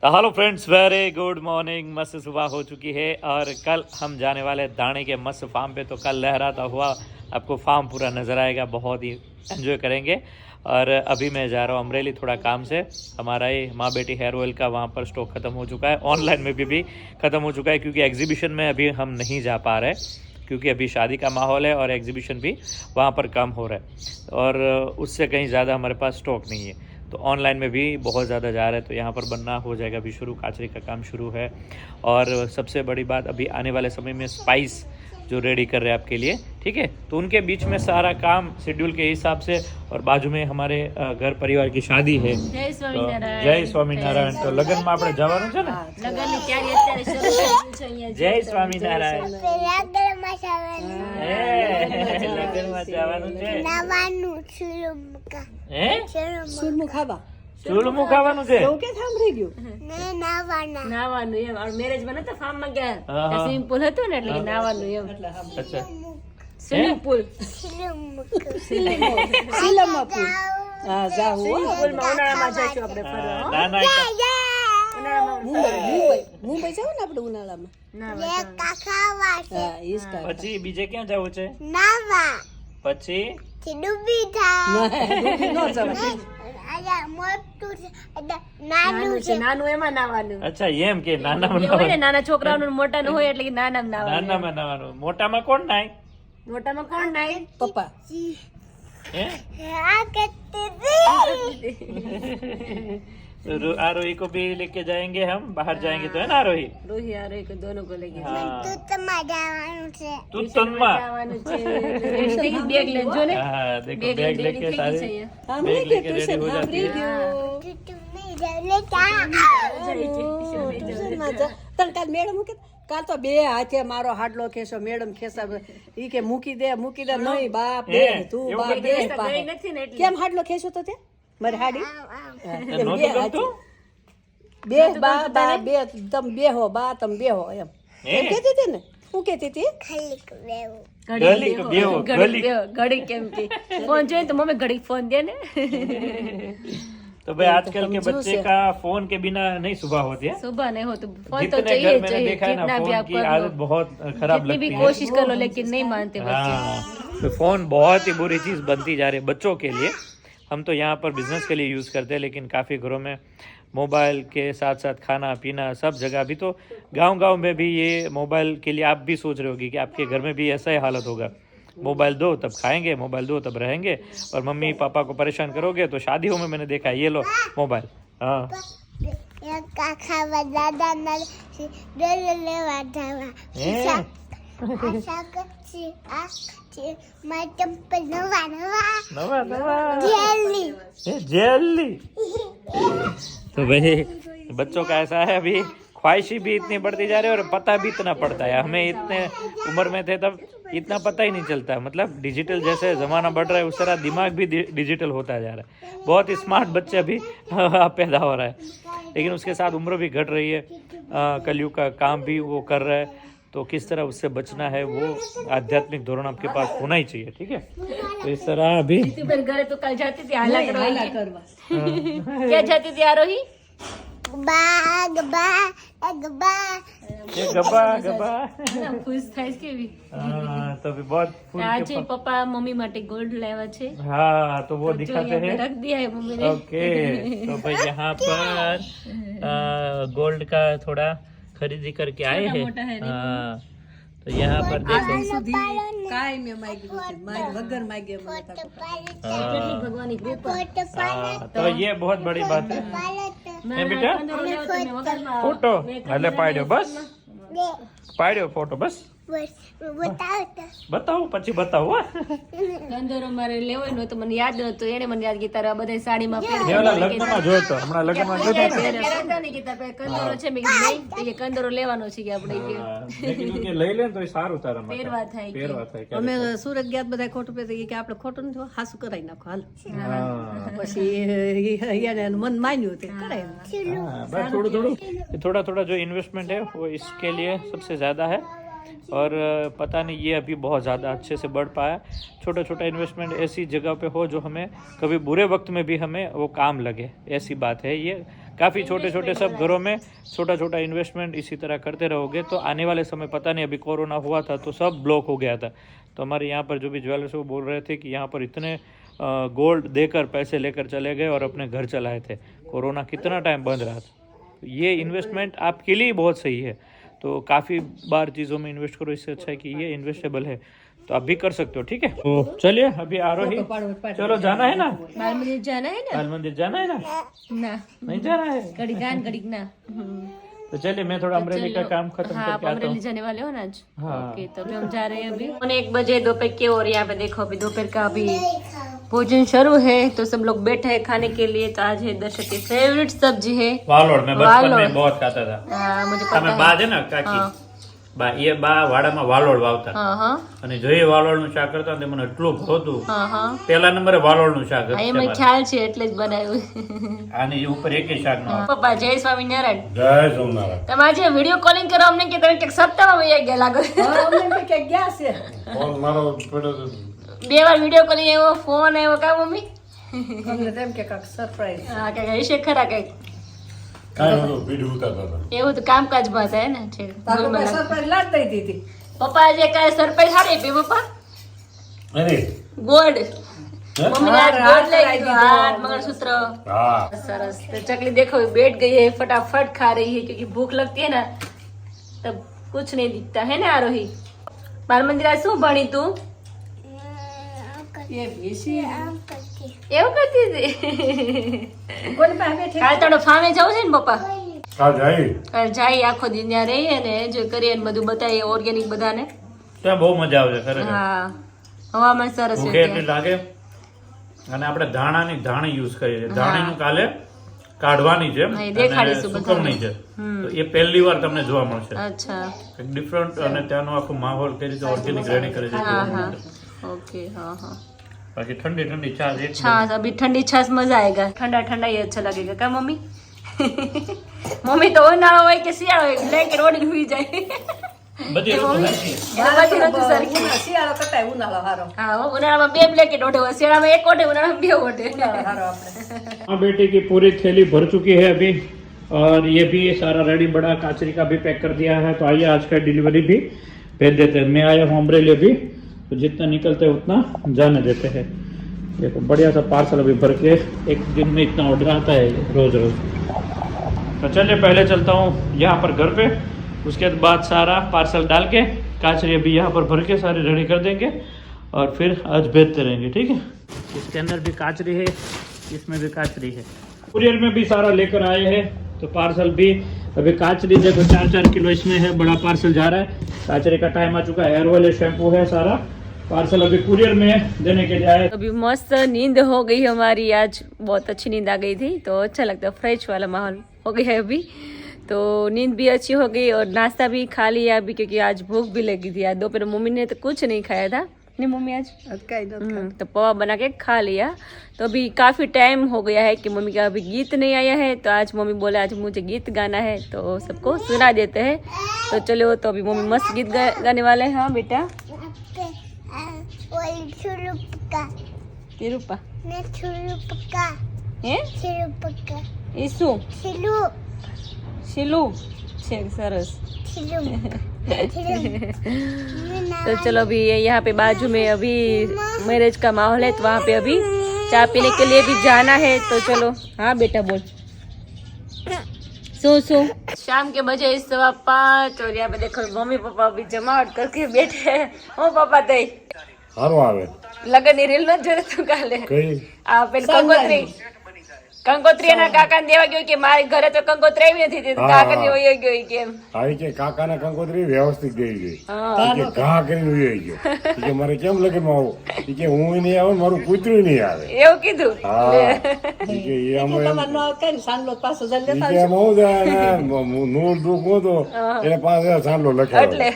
Hello friends, very good morning. मस्त सुबह हो चुकी है और कल हम जाने वाले दाणे के मस्त फार्म पे। तो कल लहराता हुआ आपको फार्म पूरा नज़र आएगा, बहुत ही एंजॉय करेंगे। और अभी मैं जा रहा हूँ अमरेली थोड़ा काम से। हमारा ये माँ बेटी हेयर ऑयल का वहाँ पर स्टॉक ख़त्म हो चुका है, ऑनलाइन में भी ख़त्म हो चुका है, क्योंकि एग्जीबिशन में अभी हम नहीं जा पा रहे, क्योंकि अभी शादी का माहौल है और एग्जीबिशन भी वहाँ पर कम हो रहा है और उससे कहीं ज़्यादा हमारे पास स्टॉक नहीं है। तो ऑनलाइन में भी बहुत ज़्यादा जा रहा है, तो यहाँ पर बनना हो जाएगा अभी शुरू, काचरी का काम शुरू है। और सबसे बड़ी बात, अभी आने वाले समय में स्पाइस जो रेडी कर रहे हैं आपके लिए, ठीक है। तो उनके बीच में सारा काम शेड्यूल के हिसाब से, और बाजू में हमारे घर परिवार की शादी है। जय स्वामीनारायण। जय स्वामीनारायण। तो लग्न में આપણે જવાનું છે ને? લગનની તૈયારી અત્યારે શરૂ થઈ ગઈ છે અહીંયા। જય સ્વામીનારાયણ। લગ્નમાં જવાનું છે। નાવાનું છુલુમકા હે? સુરમું ખાવા ચૂલમું ખાવાનું છે? એવું કે સાંભળી ગયું ને નાવાના નાવાનું એમ આ મેરેજમાં નતા ફાર્મમાં ગયા હા, હા. સ્વિમિંગ પૂલ હતું ને એટલે કે નાવાનું એમ અચ્છા, સ્વિમિંગ પૂલ છુલુમકા શીલમમાં પૂર હા જાવું હો. પૂલમાં ઉનાળામાં જઈશું આપણે ફરવા હો. ના ના મુંબઈ જાવ ને આપણે ઉનાળામાં નાવા લે કાખાવા છે હા ઈસ્કા પછી બીજે ક્યાં જવું છે? નાવા પછી થી ડૂબી થા નો જવાય આયા મોટું છે એટલે નાનું નાનું છે નાનું એમાં નાવાનું અચ્છા એમ કે નાના એ હોય ને નાના છોકરાઓનું ને મોટાનું હોય એટલે કે નાનામાં નાવાનું નાનામાં નાવાનું, મોટામાં કોણ નાય? મોટામાં કોણ નાય પપ્પા હે? આ કેતે आरोही को भी लेके जाएंगे हम, बाहर जाएंगे तो है ना आरोही? રોહી આ રોહી કે દોનો કો લઈ हाँ તું તમારે જવાનું છે तू तन्मा। જવાનું છે બેગ લઈને જો ને हाँ देखो બેગ बैग રેડી लेके થઈ ગઈ છે सारे અહીંયા સાંભળી બેગ ગયું લેકે ટ્યુશન ready हो जाती સાંભળી है। ગયું તું તમે જલે ટ્યુશનમાં જા તને કાલ મેડમ મૂકે કાલ તો બે હાથે મારો હાડલો ખેસો મેડમ ખેસા ઈ કે મૂકી દે નહીં બાપ બે તું એવું બાપ બે બે દિવસ તો ગઈ નથી ને એટલે કેમ હાડલો ખેસો તો તે મારી હાડી नोटू गमतू? બે બા બા બે તમ બેહો બા તમ બેહો એમ હે? એમ કહેતી હતી ને હું કહેતી હતી ખાલી બેવું गली को बेहो, गली। ઘડી કેમ કે ફોન જોઈએ તો મમ્મી ઘડી ફોન દે ને तो भाई आजकल के बच्चे का फोन के बिना नहीं सुबह होती है। सुबह नहीं हो तो फोन तो जितने चाहिए घर मैंने चाहिए देखा है ना, कितना भी फोन आप की कर आदत लो बहुत खराब कितनी भी लगती है। कोशिश कर लो लेकिन नहीं मानते बच्चे हाँ, तो फोन बहुत ही बुरी चीज बनती जा रही है बच्चों के लिए। हम तो यहाँ पर बिजनेस के लिए यूज करते हैं, लेकिन काफी घरों में मोबाइल के साथ साथ खाना पीना सब जगह। अभी तो गांव-गांव में भी ये मोबाइल के लिए आप भी सोच रहे होगी कि आपके घर में भी ऐसा ही हालत होगा। मोबाइल दो तब खाएंगे, मोबाइल दो तब रहेंगे, और मम्मी पापा को परेशान करोगे तो शादियों में मैंने देखा है, ये लो मोबाइल। हाँ એક કાખાવા દાદા ના ડોલે લેવા જવા આશા કરছি આ છે મારા ચંપલ નવા નવા नवा नवा જેલી जेली। तो भाई बच्चों का ऐसा है, अभी ख्वाहिशी भी इतनी बढ़ती जा रही है और पता भी इतना पड़ता है। हमें इतने उम्र में थे तब इतना पता ही नहीं चलता। मतलब डिजिटल जैसे ज़माना बढ़ रहा है उस तरह दिमाग भी डिजिटल होता जा रहा है। बहुत ही स्मार्ट बच्चे अभी पैदा हो रहा है, लेकिन उसके साथ उम्र भी घट रही है। कलयुग का काम भी वो कर रहा है, तो किस तरह उससे बचना है वो आध्यात्मिक धोरण आपके पास होना ही चाहिए, ठीक है। तो इस तरह अभी તું ઘરે તો કાલ જાતી હતી હાલા હાલા કરવા કરવા ક્યાં જાતી હતી આરોહી બાગ બા એક બા ये गब्बा गब्बा। ખુશ થાય છે કેવી हाँ, तो अभी बहुत फूल के આજે પપ્પा મમ્મી માટે ગોલ્ડ લાવ્યા છે हाँ, तो वो जो दिखाते यहाँ पे हैं। रख दिया है मम्मी ने ओके, तो भाई यहाँ पर गोल्ड का थोड़ा खरीदी करके आए हैं। मोटा है, हाँ, तो यहाँ पर देखो। સુધી કાઈ મેં માગ્યું છે માગ વગર માગ્યા મને તો કેટલી ભગવાનની કૃપા हाँ, तो ये बहुत बड़ी बात है। ના, હે બેટા? કંદોરો લેવો તો મેં વગરમાં फोटो એટલે પાડ્યો બસ, દે પાડ્યો ફોટો બસ। બસ બતાવ તો બતાવું પછી બતાવું હો। કંદોરો મારે લેવો હોય ને તો મને યાદ નતો, એને મને યાદ કીધા આ બધા સાડીમાં મેં ઓલા લગ્નમાં જોયો તો, હમણાં લગ્નમાં જોયો તો। પહેરતા નહીં કીધા ભાઈ કંદોરો છે મેં કીધું નહીં તો કે કંદોરો લેવાનો છે કે આપણે કે હા, મેં કીધું કે લઈ લે ને તો એ સારું તારા માટે, પહેરવા થાય કે પહેરવા થાય કે। અમે સુરત ગયા બધા ખોટું પહેરતા કે આપણે ખોટું નથી હાસુ કરાવી નાખો હાલ हाँ, પછી એને મન માન્યું તે કરાય हाँ, बस थोड़ा थोड़ा जो इन्वेस्टमेंट है वो इसके लिए सबसे ज़्यादा है। और पता नहीं ये अभी बहुत ज़्यादा अच्छे से बढ़ पाया। छोटा छोटा इन्वेस्टमेंट ऐसी जगह पे हो जो हमें कभी बुरे वक्त में भी हमें वो काम लगे, ऐसी बात है। ये काफ़ी छोटे छोटे सब घरों में छोटा छोटा इन्वेस्टमेंट इसी तरह करते रहोगे तो आने वाले समय, पता नहीं अभी कोरोना हुआ था तो सब ब्लॉक हो गया था, तो हमारे यहाँ पर जो भी ज्वेलर्स वो बोल रहे थे कि यहाँ पर इतने गोल्ड देकर पैसे लेकर चले गए और अपने घर चलाए थे, कोरोना कितना टाइम बंद रहा था। तो ये इन्वेस्टमेंट आपके लिए बहुत सही है, तो काफ़ी बार चीज़ों में इन्वेस्ट करो, इससे अच्छा है कि ये इन्वेस्टेबल है, तो आप भी कर सकते हो। ठीक है, तो चलिए अभी आरोही, चलो जाना है ना, बाल मंदिर जाना है ना? बाल मंदिर जाना है ना? ना, नहीं जाना है? घड़ी ना। तो चलिए मैं थोड़ा अमरेली का काम खत्म हाँ, करके आता अमरेली हूँ। जाने वाले हो ना आज? हाँ। ओके, तो अभी हम जा रहे हैं अभी 1 बजे दोपहर के, और यहाँ पे देखो अभी दोपहर का अभी भोजन शुरू है, तो सब लोग बैठे हैं खाने के लिए। तो आज है दर्शक की फेवरेट सब्जी है वालोड़, मैं बचपन वालोड़। में बहुत खाता था। हाँ, मुझे તમે पता બા है। છે ને કાકી, हाँ। બા એ બા વાડામાં વાલોળ વાવતા हाँ हाँ અને જો એ વાલોળનું શાક કરતા ને મને એટલું ભાવતું, हाँ हाँ પહેલા નંબરે વાલોળનું શાક હા, હતું એમાં તમારે. ખ્યાલ છે એટલે જ બનાવ્યું. આની ઉપર એકેય શાક ન આવે. પપ્પા જય સ્વામિનારાયણ. જય સોમનારાયણ. તમે આજે વિડીયો કોલિંગ કરો અમને કે તમે ક્યાંક સપ્તાહમાં વહી ગયા લાગો. હા, અમને એમ કે ગયા છે. ફોન મારો પડ્યો તો 2 વાર વિડીયો કોલિંગ આવ્યો, ફોન આવ્યો, કા મમ્મી? અમને તો એમ કે કાંઈક સરપ્રાઈઝ. હા, કઈ હશે ખરા કઈક કાંઈ નહોતું, ભીડ ઉતારતા હતા. એવું તો કામકાજમાં થાય ને છે. તારું મેં સરપ્રાઈઝ લાડ દઈ દીધી. પપ્પા આજે કઈ સરપ્રાઈઝ હારી આપી પપ્પા? અરે ગોલ્ડ. હે? મમ્મીને આજ ગોલ્ડ લઈ દીધો, હાથ, મંગળसूत्र. હા सरस। तो चकली देखो बैठ गई है, फटाफट खा रही है क्योंकि भूख लगती है ना तब कुछ नहीं दिखता है ना आरोही। बाल मंदिर आज શું ભણી તું? એ ભીસી એવું કરતી હતી? કોની પાસે બેઠી? કાલ તો ફામે જવું છે ને પપ્પા? કાલ જાય કાલ જાય, આખો દિન ત્યાં રહીએ ને એન્જોય કરીએ ને બધું બતાવીએ ઓર્ગેનિક બધાને. ત્યાં બહુ મજા આવે છે ખરેખર. હા, હવામાન સરસ ભૂખે છે એટલી ત્યાં. લાગે. અને આપણે ધાણાની ધાણી યુઝ કરીએ છીએ, ધાણીનું કાલે કાઢવાની છે હા, એ અને દેખાડીશું સુકવણી છે, તો એ પહેલી વાર તમને જોવા મળશે. અચ્છા, એક ડિફરન્ટ, અને ત્યાંનો આખો માહોલ કઈ રીતે ઓર્ગેનિક રેડી કરે છે हाँ જોવા हाँ મળશે. ओके, हाँ हाँ। બાકી ઠંડી ઠંડી ચા એક छाछ, अभी ठंडी छाछ मजा आएगा, ठंडा ठंडा ही अच्छा लगेगा का मम्मी? मम्मी तो उनाळो હોય કે શિયાળો હોય બ્લેન્કેટ ઓઢીને સુઈ જાય. બધી વસ્તુ સાચી છે. બધી નથી સરખી. શિયાળો કરતા ઉનાળો હારો. हाँ, वो उनाળામાં 2 બ્લેન્કેટ ઓઢે, શિયાળામાં 1 ઓઢે, ઉનાળામાં 2 ઓઢે. ઉનાળો હારો આપણે. हाँ, बेटे की पूरी थैली भर चुकी है अभी, और ये भी सारा रेडी, बड़ा काचरी का भी पैक कर दिया है। तो आइए आज का डिलीवरी भी भेज देते हैं। मैं आया हूँ अमरेली अभी, तो जितना निकलते हैं उतना जाने देते हैं। देखो बढ़िया सा पार्सल अभी भर के, एक दिन में इतना ऑर्डर आता है रोज रोज। तो चलिए पहले चलता हूँ यहाँ पर घर पे, उसके बाद सारा पार्सल डाल के काचरी अभी यहाँ पर भर के सारी रेडी कर देंगे और फिर आज भेजते रहेंगे। ठीक है, इसके अंदर भी काचरी है, इसमें भी काचरी है। कुरियर में भी सारा लेकर आए हैं, तो पार्सल भी अभी काचरी देखो 4-4 किलो इसमें है, बड़ा पार्सल जा रहा है। काचरी का टाइम आ चुका है, हेयर ऑयल शैम्पू है, सारा पार्सल अभी कुरियर में देने के लिए आए। अभी मस्त नींद हो गई हमारी, आज बहुत अच्छी नींद आ गई थी, तो अच्छा लगता है, फ्रेश वाला माहौल हो गया है अभी। तो नींद भी अच्छी हो गई और नाश्ता भी खा लिया अभी, क्योंकि आज भूख भी लगी थी। आज दोपहर मम्मी ने तो कुछ नहीं खाया था, नहीं मम्मी आज કાંઈ નથી. तो पोहा बना के खा लिया। तो अभी काफ़ी टाइम हो गया है कि मम्मी का अभी गीत नहीं आया है, तो आज मम्मी बोला आज मुझे गीत गाना है, तो सबको सुना देते हैं। तो चलो, तो अभी मम्मी मस्त गीत गाने वाले हैं। हाँ बेटा, છુરુપકા तिरुपा ને છુરુપકા હે છુરુપકા એ શું? છિલુ શીલું છે, સરસ। છિલુ तो चलो अभी यहाँ पे बाजू में अभी मैरिज का माहौल है, तो वहाँ पे अभी चाय पीने के लिए भी जाना है। तो चलो, हाँ बेटा बोल। सो शाम के बजे 5:15 और यहाँ पे देखो मम्मी पापा अभी जमावट करके बैठे हैं। ओ पापा ते સારું આવે લગન ની રીલ ન જોઈ તું કાલે? કઈ આ પેલી કંકોત્રી એના કાકાને દેવા ગયો કે મારી ઘરે તો કંકોત્રી આવી નથી, તો હા, કાકાને હા. વયો ગયો ઈ કેમ? આવી કે કાકાના કંકોત્રી વ્યવસ્થિત ગઈ ગઈ હા, કે ઘા કરીને ઉઈ ગયો ઈ કે મારે કેમ લગનમાં આવું ઈ કે હું નહીં આવે મારું કૂતરું નહીં આવે એવું કીધું? હા ઈ કે એ આમાં એમ- તમારે ન કઈ સાંજનો પાછો જલ ઈ લેતા કે એમ આવું થાય ને નૂર દુઃખ હતો એટલે 5000 સાંડલો લખાયો એટલે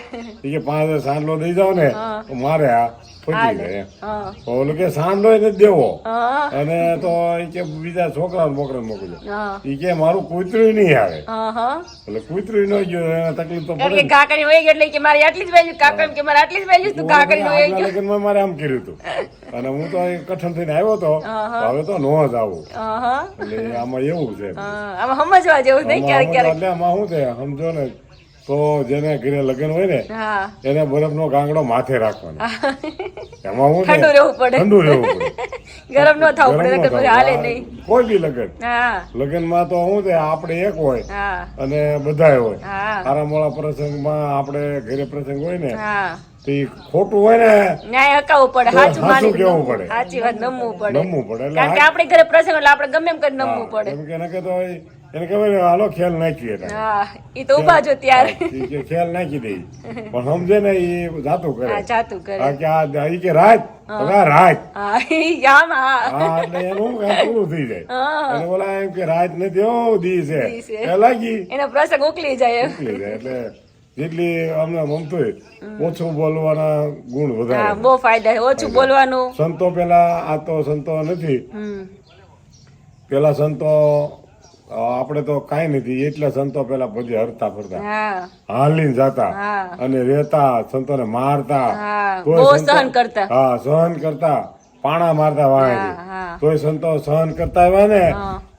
ઈ કે 5000 સાંડલો દઈ જાવ ને તો મારે આ પતી જાય એમ. હા ઓલું કે સાંડો નથી દેવો હા અને તો ઈ કે બીજા છોકરાને મોકલે મોકલે હા ઈ કે મારું કૂતરું નહીં આવે હા હા એટલે કૂતરું ન ગયું એને તકલીફ તો કારણ પડે કે કાકાની હોય ગઈ એટલે કે મારી આટલી જ વેલ્યુ કાકા એમ કે મારે આટલી જ વેલ્યુ તું કાકાની હોય આગલા ગયો લગ્નમાં મારે આમ કર્યું હતું અને હું તો કઠણ થઈને આવ્યો તો હવે તો નો જ આવું હા હા એટલે આમાં એવું છે આમાં સમજવા જેવું નહીં ક્યારેક ક્યારેક એટલે આમાં શું છે સમજો ને તો જેને ઘરે લગ્ન હોય ને હા એને બરફનો ગાંગડો માથે રાખવાનો એમાં શું છે ઠંડુ રહેવું પડે ઠંડુ રહેવું પડે ગરમ ન થવું પડે ગરમ ન નકર પછી થવું. હાલે નહીં કોઈ બી લગ્ન હા લગ્નમાં તો શું છે આપણે એક હોય હા અને બધાય હોય હા સારા મોડા પ્રસંગમાં આપણે ઘરે પ્રસંગ હોય ને હા તો ઈ ખોટું હોય ને ન્યાય હકાવવું પડે તો સાચું માની સાચું કહેવું પડે. સાચી વાત નમવું પડે નમવું પડે એટલે કારણ કે આપણે ઘરે પ્રસંગ એટલે આપણે ગમે એમ કરી નમવું પડે કેમ કે એને કે તો એને કહેવાય હાલો ખેલ નાખીએ એટલે. હા ઈ તો ઉભા જો ત્યારે ઈ કે ખેલ નાખી દે પણ સમજે ને ઈ જાતું કરે હા જાતું કરે આ કે આ ઈ કે રાત હવે આ રાત હા ઈ આમ હા હા એટલે એનું કામ પૂરું થઈ જાય અને ઓલા એમ કે રાત નથી હો દી છે દી છે. એ લાગી એનો પ્રસંગ ઉકલી જાય એમ. નીકળી જાય એટલે જેટલી અમને ગમતું હોય ઓછું બોલવાના ગુણ હા વધારે બહુ ફાયદા છે ઓછું બોલવાનું સંતો પેલા આ તો સંતો નથી પેલા સંતો આપણે તો કાંઈ નથી એટલા સંતો પેલા બધી હરતા ફરતા હા હાલીને જાતા હા અને રહેતા સંતોને મારતા હા તોય બહુ સંતો- સહન કરતા હા સહન કરતા પાણા મારતા હા વાળા હા તોય સંતો સહન કરતા આવ્યા ને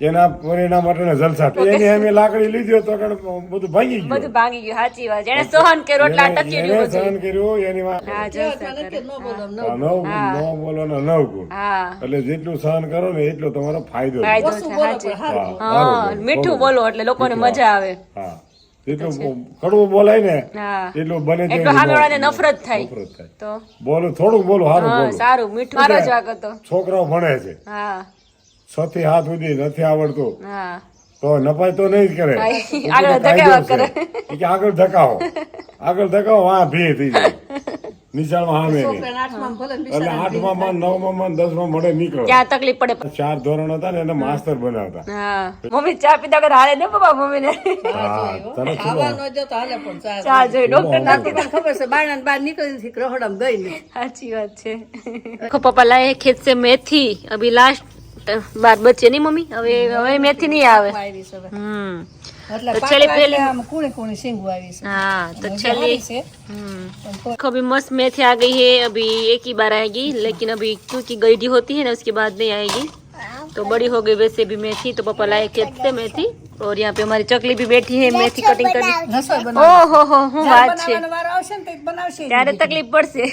એના પરિણામ માટે જલસા એની અમે લાકડી લીધી તો કારણ બધું ભાંગી ગયું બધું ભાંગી ગયું સાચી વાત જેને સહન કર્યું એટલે આ ટકી એને રહ્યું બધું સહન કર્યું એની વાત હા જલસા કરે. ન બોલો ન નવ ગુણ ન બોલો ને નવ ગુણ હા એટલે જેટલું સહન કરો ને એટલો તમારો ફાયદો છે. ફાયદો ઓછું છે બોલો સાચી પણ સારું બોલો. હા, હા સારું મીઠું બોલો. બોલો એટલે લોકોને મજા આવે હા જેટલું કડવું બોલાય ને હા એટલું બને છે એટલું સામેવાળાને નફરત થાય નફરત થાય તો બોલું થોડુંક બોલું સારું હા બોલું સારું મીઠું મારો જ વાગ હતો છોકરાઓ ભણે છે હા 6 થી 7 સુધી નથી આવડતું હા તો નપાય તો નહીં જ કરે હા, એ આગળ તો કાયદો ધકાવા છે. એ કે આગળ ધકાવો વાહ ભી થઈ જાય નિશાળમાં સામે નહીં. છોકરાને આઠમામાં ભલે ને એટલે 8માં 9માં 10માં મળે નીકળો ક્યાં તકલીફ પડે 4 ધોરણ હતા ને એને માસ્તર બનાવતા હા મમ્મી ચા પીધા વગર હાલે ને પપ્પા મમ્મી ને હા તરત ખાવા ન દો તો હાલે પણ ચા ચા જોઈ ડોક્ટર ના તને ખબર છે બાયણા બહાર નીકળી નથી રહોડામાં ગઈ ને अच्छी बात है देखो पापा लाए हैं खेत से मेथी अभी लास्ट बार बचे नहीं मम्मी હવે હવે મેથી નહીં આવે આવી છે હવે. हम्म એટલે તો ચલી પાકવા પેલી- એટલે આમ કુણી કુણી સિંગું આવી છે हाँ तो હજી चलिए સારી છે. देखो अभी मस्त मेथी आ गई है अभी एक ही बार आएगी लेकिन अभी क्योंकि गईडी होती है ना उसके बाद नहीं आएगी तो बड़ी हो गई वैसे भी मेथी तो पापा लाए खेत से मेथी और यहाँ पे हमारी चकली भी बैठी है मेथी कटिंग करने રસોઈ બનાવ ओ हो હું વાત છે બનાવવાનો વારો આવશે ને તો ઈ બનાવશે જ ત્યારે નહીં. તકલીફ પડશે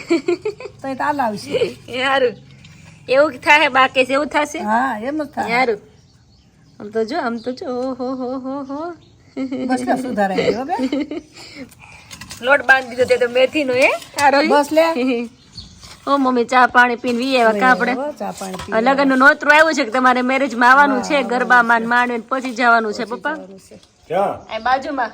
તો ઈ તો હાલ આવશે યારું એવું થાય બાકી છે એવું થશે હા એમ જ થાય યારું આમ તો જો હો બસ લે સુધારાઈ ગયો બે લોટ બાંધી દીધો તે તો મેથી નો એ સારો બસ લે ઓ મમ્મી ચા પાણી પીને વી આવ્યા કા આપણે હવે ચા પાણી પી લગન નું નોતરું આવ્યું છે કે તમારે મેરેજ માં આવવાનું છે ગરબામાં ને માંડવે ને પછી જવાનું છે પપ્પા ક્યાં આ બાજુમાં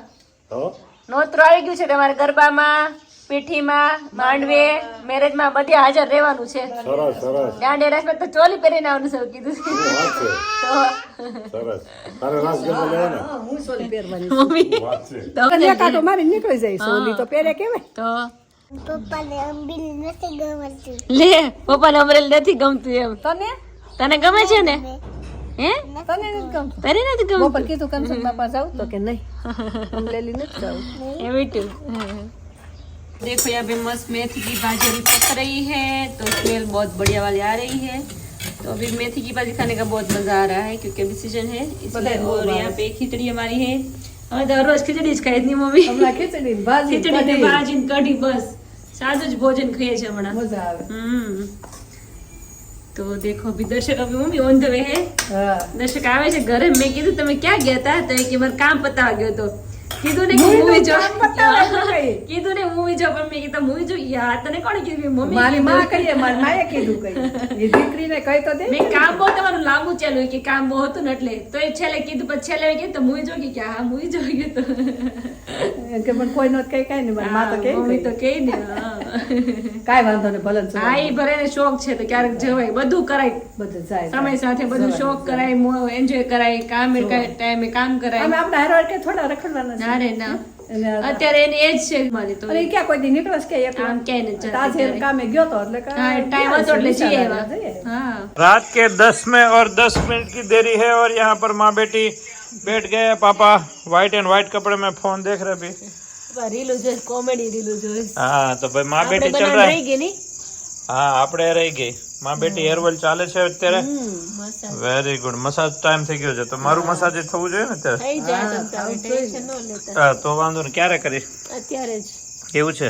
તો નોતરું આવી ગયું છે તમારે ગરબામાં પીઠીમાં માંડવે મેરેજ માં બધે હાજર રહેવાનું છે સરસ સરસ દાંડે રાસ તો ચોલી પહેરીને આવવાનું છે એવું કીધું છે. વાત છે તો સરસ તારે રાસ ગરબા લેવા ને હા, હું સોલી પહેરવાની મમ્મી વાત છે તો એક આંટો મારી નીકળી જાય સોલી તો પહેરે કેવાય તો પપ્પાને અંબીલ નથી ગમતી. લે પપ્પાને અમરેલ નથી ગમતું એમ તને તને ગમે છે ને હે તને નથી ગમતું તને નથી બપોર ગમતું કીધું કંચન બાપા જાવ તો કે નહીં અમલેલી નથી જાવ ये बेटू देखो यहाँ पे मस्त मेथी की भाजी अभी पक रही है तो स्मेल बहुत बढ़िया वाली आ रही है तो अभी मेथी की भाजी खाने का बहुत मजा आ रहा है क्योंकि अभी सीजन है इसलिए और यहाँ पे खिचड़ी हमारी है हमें तो रोज खिचड़ी જ ખાઈ इतनी मम्मी હમણાં ખીચડી ને ભાજી खिचड़ी ने કઢી. भाजी ने कढ़ी बस सादું જ ભોજન ખાઈએ છે હમણાં મજા આવે तो देखो अभी दर्शक अभी मम्मी ऑन ધ વે है હા દર્શક આવે છે ઘરે મેં કીધું તમે ક્યાં ગયા હતા તો એ કે મારે કામ પતાવા ગયો તો કીધું ને કે મૂવી જો કીધું ને મૂવી જો પણ મેં કીધું મૂવી જો યાર તને કોણે કીધું મમ્મી મારી માં કહીએ મારી માએ કીધું કઈ એ દીકરીને કહી તો દે મેં કામ બહુ તમારું લાંબુ ચાલ્યું કે કામ બહુ હતું ને એટલે તો એ છેલ્લે કીધું પછી છેલ્લે કીધું તો મૂવી જો કે હા મૂવી જો ગયો તો એમ કે મને કોઈ નો કઈ કઈ નહીં મારી માં તો કે મમ્મી તો કહી દે હા. કાઈ વાંધો નહીં ભલે ને હા એ ભલે ને શોખ છે તો ક્યારેક જવાય બધું કરાય બધું જાય સમય સાથે બધું શોખ કરાય એન્જોય કરાય કામ ટાઈમે કામ કરાય અમે આપણા હેરો કે થોડા રખડવાના છે ના રે ના અત્યારે એની એજ છે મારી તો અને ઈ ક્યાં કોઈ દી નીકળે છે કે એકલો? આમ ક્યાંય નથી જતી તાજે ક્યારેય. કામે ગયો તો એટલે હા ટાઈમ હતો એટલે જઈએ એવા. हाँ रात के 10 में और 10 मिनट की देरी है और यहाँ पर माँ बेटी बैठ गए पापा व्हाइट एंड व्हाइट कपड़े में फोन देख रहे अभी રીલું જોઈશ કોમેડી રીલું જોઈશ हाँ तो भाई माँ આપણે बेटी चल બનાવ रहा है રહી ગઈ ની હા આપણે રહી ગઈ માં બેટી હેરવેલ ચાલે છે અત્યારે વેરી ગુડ મસાજ ટાઈમ થઈ ગયો છે તો મારું મસાજ થવું જોઈએ ને અત્યારે થઈ જાય તમ તારે ટેન્શન ન લેતા હા તો વાંધો નહીં ક્યારે કરીશ અત્યારે જ એવું છે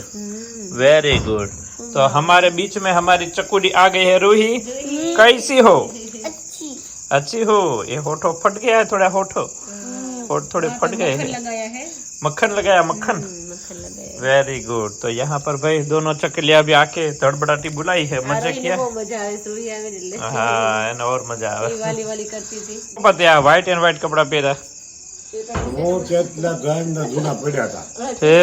वेरी गुड तो हमारे बीच में हमारी चकुडी आ गई है रूही कैसी हो अच्छी अच्छी हो ये होठो फट गया है थोड़ा होठो होठ थोड़े फट गए हैं લગાયા હે मक्खन लगाया मक्खन वेरी गुड तो यहाँ पर भाई दोनों चकलिया भी आके धड़बड़ाटी बुलाई है मजे किया બહુ મજા આવે સુઈ આવે એટલે हाँ एने और मजा आवे વાલી વાલી કરતી હતી पता है व्हाइट एंड व्हाइट कपड़ा पहरा હું કેટલા ટાઈમ ના જૂના પડ્યા હતા છે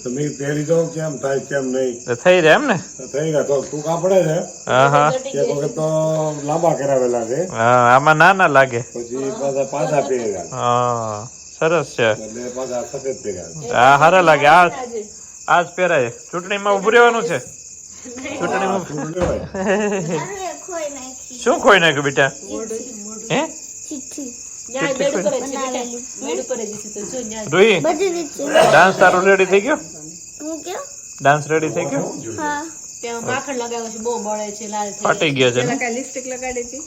તો મેં પહેરી દઉં કેમ થાય કેમ નહીં તો થઈ રહ્યા એમ ને તો થઈ ગયા તો તું કાપડે છે હા હા એક વખત તો લાંબા કરાવેલા છે હા આમાં નાના લાગે પછી પાછા પાછા પહેર્યા હા સરસ છે એટલે પાછા સફેદ પહેર્યા આ હારા લાગે આજ પહેરાય ચૂંટણીમાં ઉભું રહેવાનું છે ચૂંટણીમાં શું લેવાય? अरे खोई नहीं શું ખોઈ નાખ્યું બેટા હે चिट्ठी ન્યા બેડ ઉપર જ છે બેટા બેડ ઉપર જ છે તો જો ન્યા રૂહી बजे नीचे ડાન્સ તારો રેડી થઈ ગયો तू क्या ડાન્સ રેડી થઈ ગયો हाँ ત્યાં માખણ લગાવ્યો છે બહુ બળે છે લાલ થઈ ફાટી ગયો છે ને કઈ લિપસ્ટિક લગાડી હતી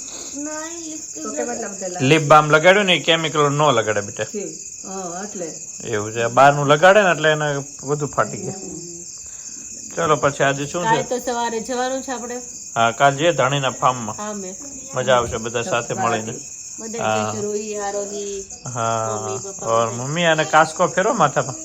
नहीं लिपस्टिक તો કે મતલબ પેલા લિપ બામ લગાડ્યું ને કેમિકલ નો લગાડે બેટા હા એટલે એવું છે બહારનું લગાડે ને એટલે એને વધુ ફાટી ગયા ચલો પછી આજે શું કાલે છે તો સવારે જવાનું છે આપણે હા કાલ જે ધાણીના ફાર્મમાં હા મેં મજા આવશે બધા સાથે મળીને બધા જઈશું રોહી આરોહી हाँ और मम्मी आने कास्को फेरो माथा पर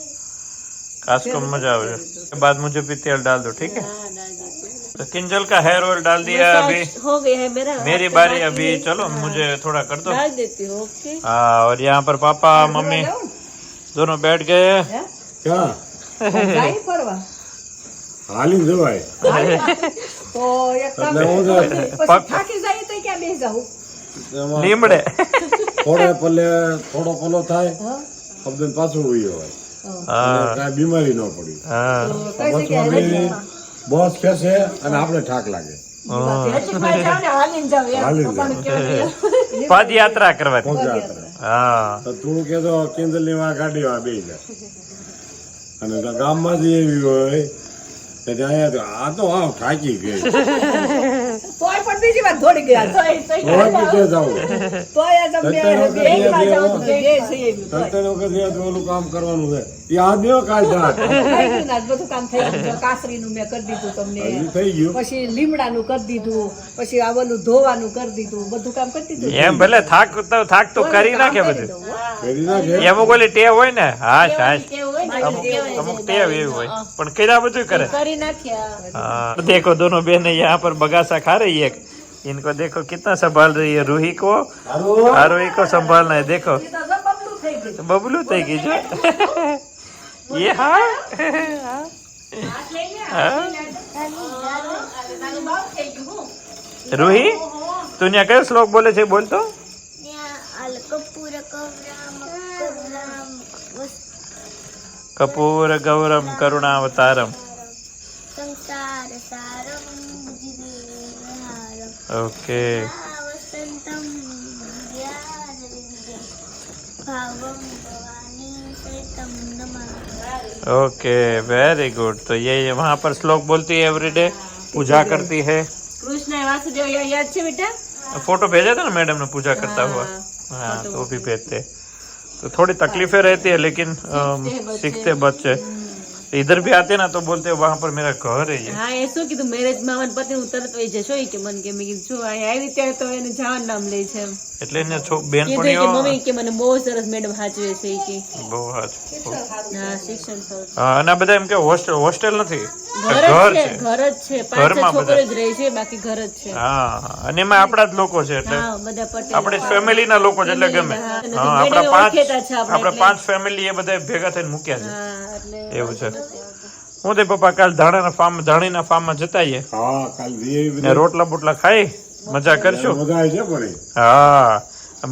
कास्को में मजा आवे उसके बाद मुझे भी तेल डाल दो ठीक है हाँ डाल देती तो किंजल का हेयर ऑयल डाल दिया अभी हो गया है मेरा मेरी बारी अभी चलो मुझे थोड़ा कर दो डाल देती हूँ ओके हाँ और यहाँ पर पापा मम्मी दोनों बैठ गए ક્યાં જાય ફરવા હાલી જવાય તો એક કામ એટલે હું તો પછી થાકી જાય તો ક્યાં બેસી જાઉં એમાં लीमड़े થોડે પલે થોડો પલો થાય શબ્દ પાછું ઉઈ હોય हाँ કાંઈ બીમારી ન પડી हाँ કઈ બસમાં બોસ ખેંચે અને આપણે ઠાક લાગે જગ્યાએ જાવ ને હાલીને જાવ એમ હાલીને પણ કેવું पद यात्रा करवा પગયાત્રા हाँ તો તું કેતો કેન્દ્રની માં ગાડીમાં બેસી જાય અને તો ગામમાંથી એવી હોય કે ત્યાં આ તો આવ થાકી ગઈ તોય પણ બીજી વાર દોડી ગયા તોય પૂછે જાવ તોય આજ અમને બે વાર જાવ તો બે છે એવી તોય. તને વખત યાદ ઓલું કામ કરવાનું છે એ આ દેવ કાલ જાત થઈ ગયું ને, આજ બધું કામ થઈ ગયું કાસરીનું મેં કરી દીધું તમને હજી થઈ ગયું પછી લીમડાનું કરી દીધું પછી આ ઓલું ધોવાનું કરી દીધું બધું કામ કરી દીધું એમ ભલે થાક તો કરી નાખે બધું કરી નાખે એમાં ઓલી ટેવ હોય ને હાશ હાશ કેવું હોય ને એવું કહેવાય અમુક ટેવ એવી હોય પણ કર્યા બધું કરે કરી નાખ્યા हाँ देखो दोनों बहनें यहाँ पर बगासा खा रही है इनको देखो कितना संभाल रही है रूही को आरोही को संभालना है देखो तो बबलू થઈ ગઈ જો ये हाँ रूही તું ત્યાં કયો શ્લોક બોલે છે બોલ તો कपूर कवराम करुणाम કપૂર ગૌરમ કરુણાવતારમ संसार सारम जिवेहारम ओके वसंतम विद्यारविंदे भावम भवानी सहितम नमः ओके वेरी गुड तो ये वहाँ पर श्लोक बोलती है एवरीडे पूजा करती है કૃષ્ણ વાસુદેવ યાદ છે બેટા फोटो भेजा था ना मैडम ने पूजा करता हुआ हाँ तो वो भी भेजते तो थोड़ी तकलीफें रहती है लेकिन सीखते बच्चे इधर भी आते ना तो बोलते हैं वहाँ पर मेरा घर है ये હા એ શું કીધું મેરેજમાં મને પતિ હું તરત વહી જશો કે મને કે મેં કીધું જો અહીં આવી ત્યારે તો એને જવાનું નામ લે છે એમ એટલે એને કીધું બેનપણીઓ કે મમ્મી કે મને બહુ સરસ મેડમ સાચવે છે ઈ કે બહુ હાથ હા શિક્ષણ સરસ હા અને આ બધા એમ કે હોસ્ટેલ નથી ઘર ઘર જ છે છે ઘર જ છે પાંચ ઘરમાં છ બધા. છોકરીઓ જ રહી છે બાકી ઘર જ છે હા અને એમાં આપણા જ લોકો છે એટલે હા બધા પટેલ આપણે ફેમિલી ના લોકો છે એટલે ગમે હા, અને હા મેડમે આપણા પાંચ ઓળખેતા છે આપણે આપણે એટલે. પાંચ ફેમિલી એ બધા ભેગા થઈને મૂક્યા છે હા એટલે એવું છે હું તે પપ્પા કાલ ધાણીના ફાર્મમાં જતાઈએ હા કાલ જઈએ ને રોટલા બોટલા ખાઈ મજા કરશું મજા આવી છે પણ હા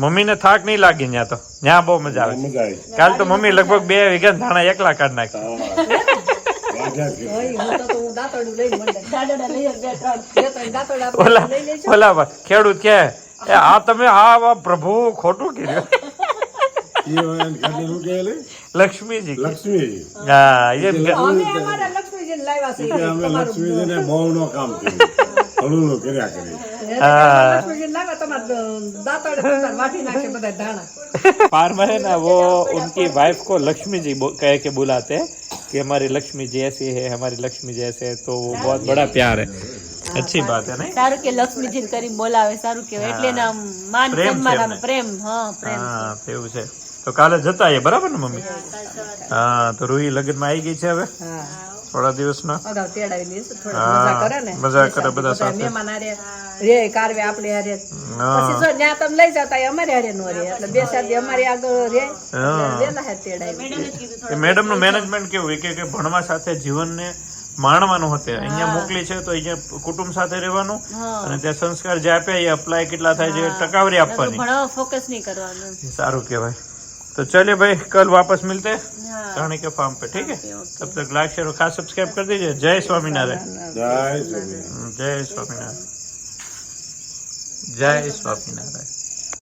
મમ્મીને થાક નહીં લાગી ત્યાં તો, ત્યાં બહુ મજા આવે. મજા આવી. કાલ તો મમ્મી લગભગ 2 વીઘા ધાણા એકલા કાઢ નાખી. રાજા જ કીધું. ઓય, હું તો હું દાંતરડું લઈને મંડે. દાંતરડા લઈ આવે, બે ત્રણ દાંતરડા ઓલા આપણે લઈ લઈશું. ઓલા ખેડૂત કે એ આ તમે આ પ્રભુ ખોટું કર્યું. એ હોય એને ખાલી શું કહે લે? લક્ષ્મીજી લક્ષ્મીજી. હા એમ કે અમે અમારા લક્ષ્મીજીને લાવ્યા છે. કે અમે લક્ષ્મીજીને બહુ નો કામ કર્યું. હળુલું કર્યા કરી. લક્ષ્મીજીને લાવ્યા, તમારા દાંતરડે તમારે વાટી નાખે બધા ધાણા. पार में है ना वो उनकी वाइफ को लक्ष्मी जी कह के बुलाते हैं कि हमारी लक्ष्मी जी ऐसी है, हमारी लक्ष्मी जैसे है, तो वो बहुत बड़ा प्यार है. अच्छी बात है नहीं? સારું કે લક્ષ્મીજી કરીને બોલાવે, સારું કેવાય. એટલે એના માન પ્રેમ છે સન્માન આમ એમને. પ્રેમ, હા પ્રેમ. હા તેવું છે. તો કાલે જતા આવીએ, બરાબર ને મમ્મી? હા તો રૂહી લગ્નમાં આવી ગઈ છે હવે હા, થોડા દિવસના. અગાઉ તેડાવી લઈશું, થોડી હા, મજા કરે ને. મજા કરે બધા સાથે. મહેમાન હારે રે, કારવે આપણે હારે. હા. પછી જો ત્યાં તમે લઈ જતા હોય, અમારે હારે નો રે, એટલે 2 4 દી અમારી આગળ રે, હા. વેલા હારે તેડાવી. એ મેડમ નું મેનેજમેન્ટ કેવું હોય કે ભણવા સાથે જીવનને માણવાનું હોતે. અહીંયા મોકલી છે તો અહીંયા કુટુંબ સાથે રહેવાનું અને ત્યાં સંસ્કાર જે આપ્યા એ અપ્લાય કેટલા થાય છે ટકાવરી આપવાની. ભણવા ફોકસ નહીં કરવાનું. सारू कहेवाय. तो चलिए भाई कल वापस मिलते हैं रानी के फार्म पे, ठीक है? तब तक लाइक शेयर और खास सब्सक्राइब कर दीजिए. जय स्वामीनारायण. જય શ્રી કૃષ્ણ. जय स्वामीनारायण. जय स्वामीनारायण.